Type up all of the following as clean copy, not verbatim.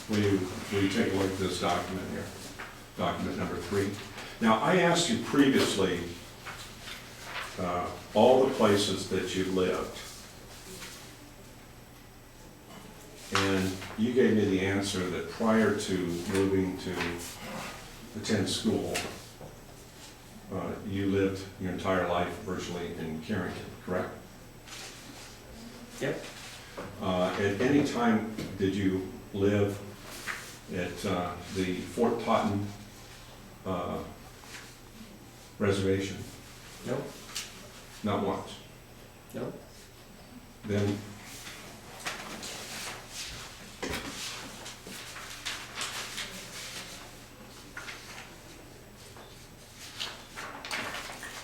Will you take a look at this document here? Document number 3. Now, I asked you previously all the places that you lived. And you gave me the answer that prior to moving to attend school, you lived your entire life virtually in Carrington, correct? Yep. At any time, did you live at the Fort Totten reservation? Nope. Not once? Nope. Then,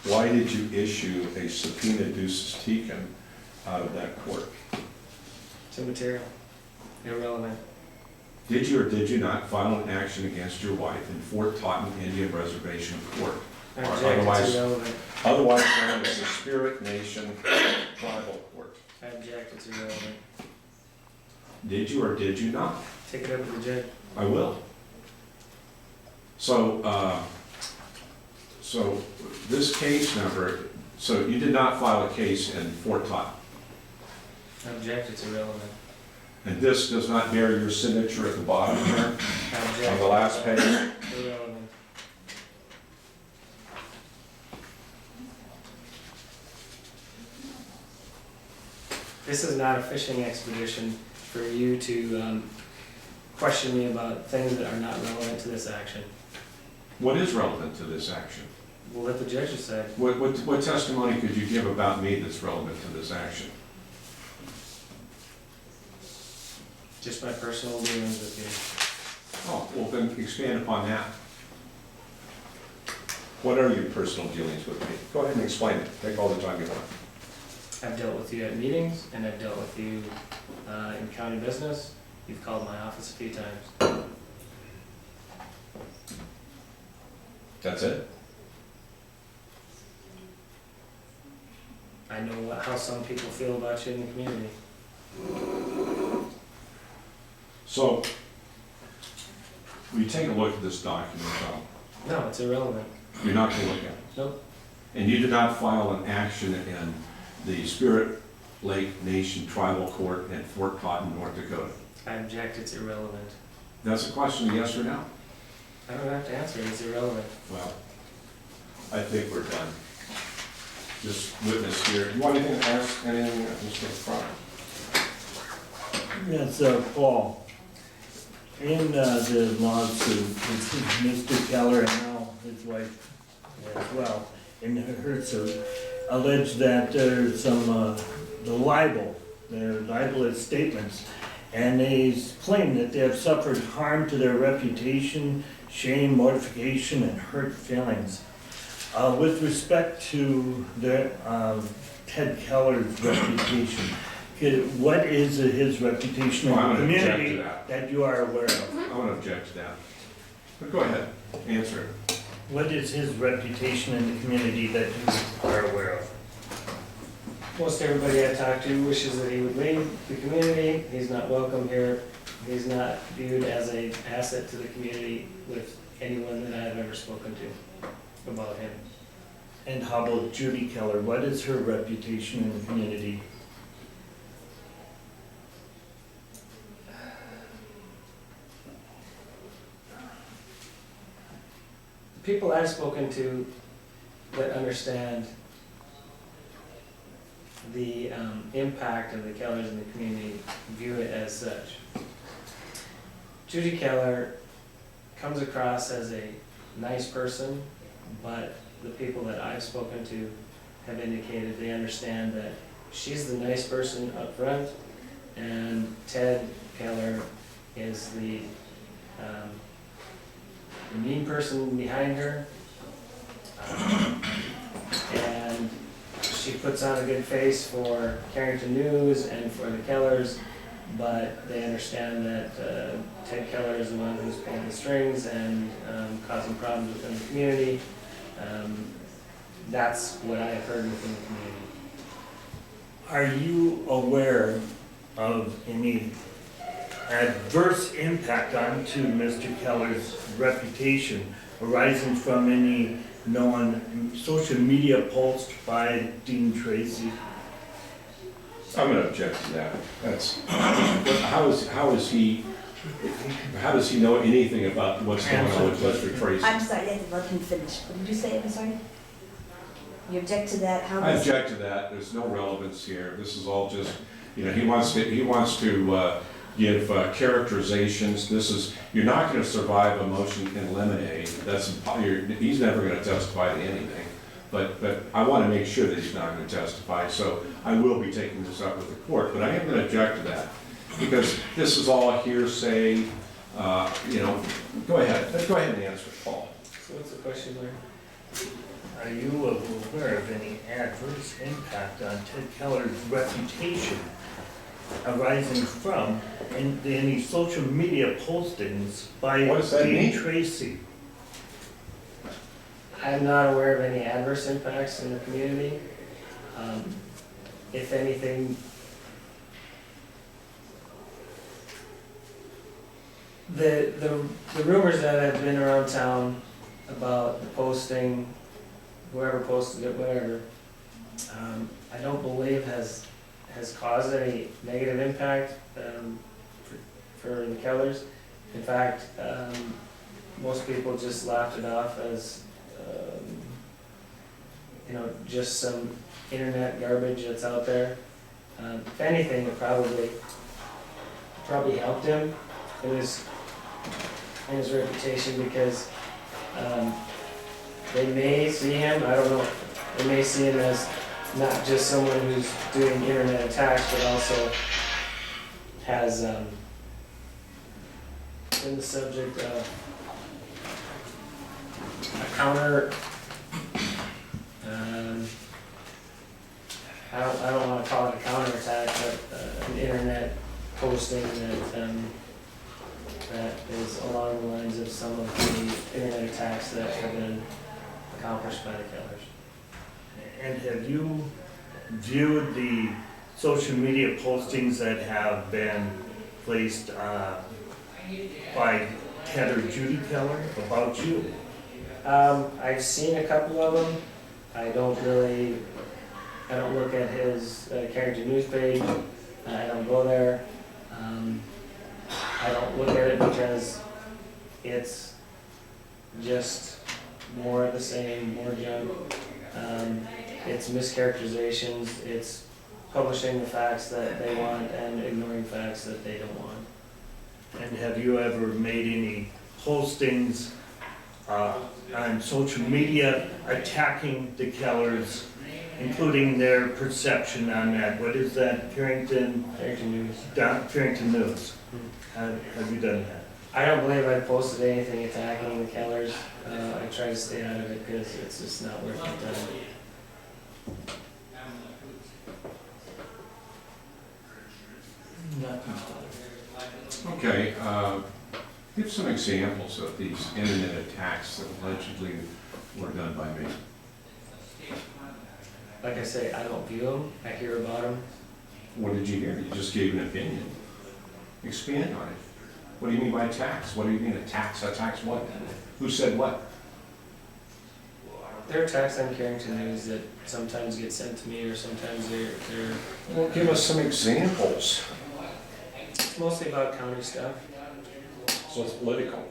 why did you issue a subpoena duces tecum out of that court? It's immaterial. Irrelevant. Did you or did you not file an action against your wife in Fort Totten Indian Reservation Court? I Or object, otherwise- it's irrelevant. Otherwise known as the Spirit Nation Tribal Court. I object, it's irrelevant. Did you or did you not? Take it up with the judge. I will. So, so this case number, so you did not file a case in Fort Totten? I object, it's irrelevant. And this does not bear your signature at the bottom here, I object. on the last page? Irrelevant. This is not a fishing expedition for you to question me about things that are not relevant to this action. What is relevant to this action? We'll let the judge decide. What testimony could you give about me that's relevant to this action? Just my personal dealings with you. Oh, well then expand upon that. What are your personal dealings with me? Go ahead and explain it. Take all the time you want. I've dealt with you at meetings, and I've dealt with you in county business. You've called my office a few times. That's it? I know how some people feel about you in the community. So, will you take a look at this document, though? No, it's irrelevant. You're not going to look at it? Nope. And you did not file an action in the Spirit Lake Nation Tribal Court in Fort Totten, North Dakota? I object, it's irrelevant. That's a question, yes or no? I don't have to answer it, it's irrelevant. Well, I think we're done. This witness here, you want anything to ask, anything, Mr. Front? Yes, Paul, in the lawsuit, this is Mr. Keller and now his wife as well, in her suit, alleged that there's some they're libelous statements, and they claim that they have suffered harm to their reputation, shame, mortification, and hurt feelings. With respect to Ted Keller's reputation, what is his reputation in the community that you are aware of? I want to object to that. But go ahead, answer it. What is his reputation in the community that you are aware of? Most everybody I talk to wishes that he would leave the community. He's not welcome here. He's not viewed as an asset to the community with anyone that I've ever spoken to about him. And how about Judy Keller? What is her reputation in the community? The people I've spoken to that understand the impact of the Kellers in the community view it as such. Judy Keller comes across as a nice person, but the people that I've spoken to have indicated they understand that she's the nice person up front, and Ted Keller is the mean person behind her. And she puts on a good face for Carrington News and for the Kellers, but they understand that Ted Keller is the one who's pulling the strings and causing problems within the community. That's what I have heard within the community. Are you aware of any adverse impact onto Mr. Keller's reputation arising from any known social media post by Dean Tracy? I'm gonna object to that. That's, how does he know anything about what's going on with Mr. Tracy? I'm sorry, I had to let him finish. What did you say? I'm sorry? You object to that? How I does? object to that. There's no relevance here. This is all just, you know, he wants to give characterizations. This is, you're not gonna survive a motion in limine. He's never gonna testify to anything. But I wanna make sure that he's not gonna testify, so I will be taking this up with the court. But I am gonna object to that, because this is all hearsay, you know. Go ahead and answer it, Paul. So what's the question, Larry? Are you aware of any adverse impact on Ted Keller's reputation arising from any social media postings by What does that Dean mean? Tracy? I'm not aware of any adverse impacts in the community. If anything, the rumors that have been around town about the posting, whoever posted it, whatever, I don't believe has caused any negative impact for the Kellers. In fact, most people just laughed it off as you know, just some internet garbage that's out there. If anything, it probably helped him in his reputation, because they may see him, I don't know, they may see him as not just someone who's doing internet attacks, but also has been the subject of a counter, I don't want to call it a counterattack, but an internet posting that is along the lines of some of the internet attacks that have been accomplished by the Kellers. And have you viewed the social media postings that have been placed by Ted or Judy Keller about you? I've seen a couple of them. I don't look at his Carrington News page. I don't go there. I don't look at it because it's just more of the same, more junk. It's mischaracterizations. It's publishing the facts that they want and ignoring facts that they don't want. And have you ever made any postings on social media attacking the Kellers, including their perception on that? What is that, Carrington News. Carrington News? Have you done that? I don't believe I've posted anything attacking the Kellers. I try to stay out of it because it's just not worth my time. Okay, give some examples of these internet attacks that allegedly were done by me. Like I say, I don't view them. I hear about them. What did you hear? You just gave an opinion. Expand on it. What do you mean by attacks? What do you mean attacks? Attacks what? Who said what? There are attacks on Carrington News that sometimes get sent to me, or sometimes they're Well, give us some examples. mostly about county stuff. So it's political.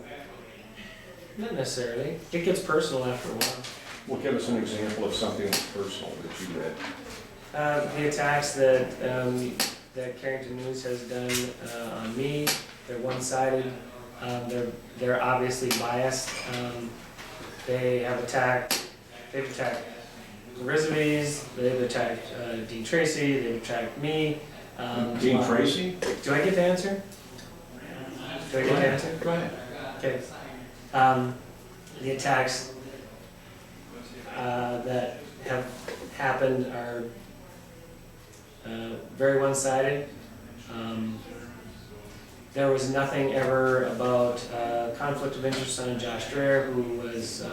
Not necessarily. It gets personal after a while. Well, give us an example of something personal that you read. The attacks that Carrington News has done on me, they're one-sided. They're obviously biased. They've attacked Risby's, they've attacked Dean Tracy, they've attacked me. Dean Tracy? Do I get to answer? Do I get to answer? Go ahead. Okay. The attacks that have happened are very one-sided. There was nothing ever about conflict of interest on Josh Strayer, who was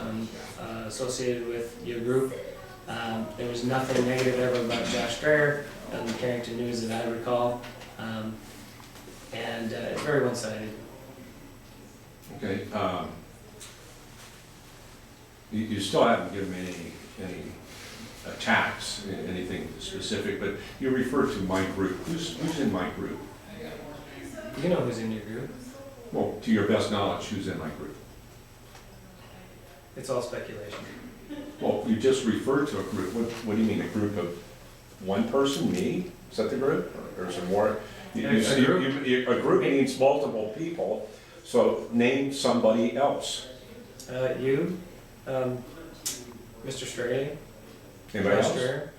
associated with your group. There was nothing negative ever about Josh Strayer on the Carrington News that I recall. And it's very one-sided. Okay, you still haven't given me any attacks, anything specific, but you refer to my group. Who's in my group? You know who's in your group. Well, to your best knowledge, who's in my group? It's all speculation. Well, you just referred to a group. What do you mean, a group of one person, me? Is that the group? Or is it more? A group means multiple people, so name somebody else. You, Mr. Straley. Anybody else? Strayer.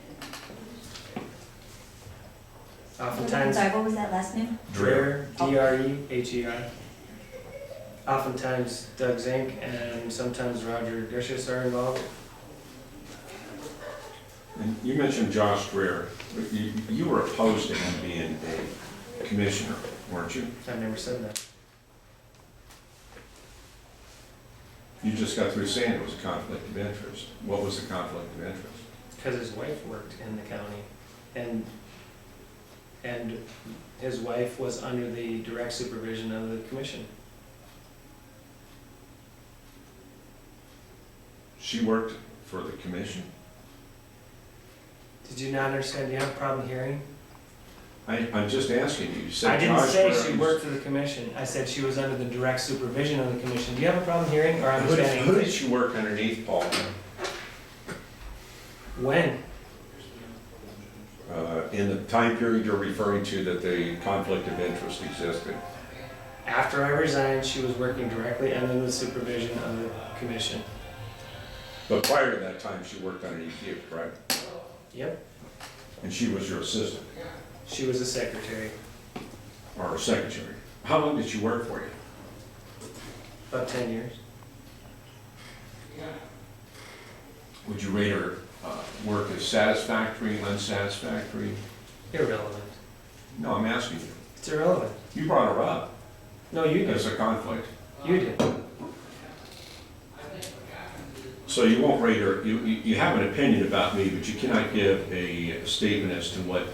I'm Oftentimes, sorry, what was that last name? Dreher, D-R-E-H-E-R. Oftentimes Doug Zink and sometimes Roger Grishis are involved. And you mentioned Josh Dreher, but you were opposed to him being a commissioner, weren't you? I've never said that. You just got through saying it was a conflict of interest. What was the conflict of interest? Because his wife worked in the county, and his wife was under the direct supervision of the commission. She worked for the commission? Did you not understand? Do you have a problem hearing? I'm just asking you. You said I didn't Josh say Dreher she was- worked for the commission. I said she was under the direct supervision of the commission. Do you have a problem hearing or Who understanding? did she work underneath, Paul? When? In the time period you're referring to that the conflict of interest existed? After I resigned, she was working directly under the supervision of the commission. But prior to that time, she worked underneath you, correct? Yep. And she was your assistant She was a secretary. or secretary. How long did she work for you? About 10 years. Would you rate her work as satisfactory, unsatisfactory? Irrelevant. No, I'm asking you. It's irrelevant. You brought her up No, you did. as a conflict. You did. So you won't rate her, you have an opinion about me, but you cannot give a statement as to what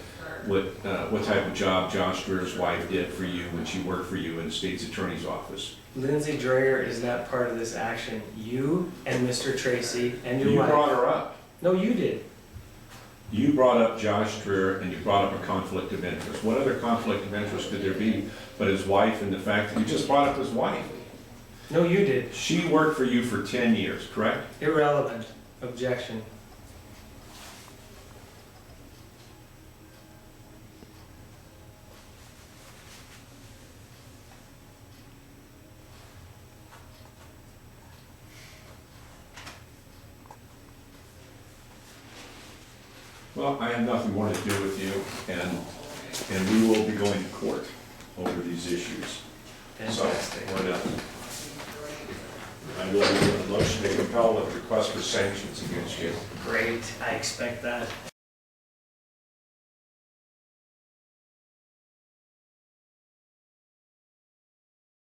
type of job Josh Dreher's wife did for you when she worked for you in the state's attorney's office. Lindsay Dreher is not part of this action. You and Mr. Tracy and your You wife. brought her up. No, you did. You brought up Josh Dreher and you brought up a conflict of interest. What other conflict of interest could there be but his wife and the fact that you just brought up his wife? No, you did. She worked for you for 10 years, correct? Irrelevant. Objection. Well, I have nothing more to do with you, and we will be going to court over these issues. So, Fantastic. we're done. I will do a motion to compel with request for sanctions against you. Great. I expect that.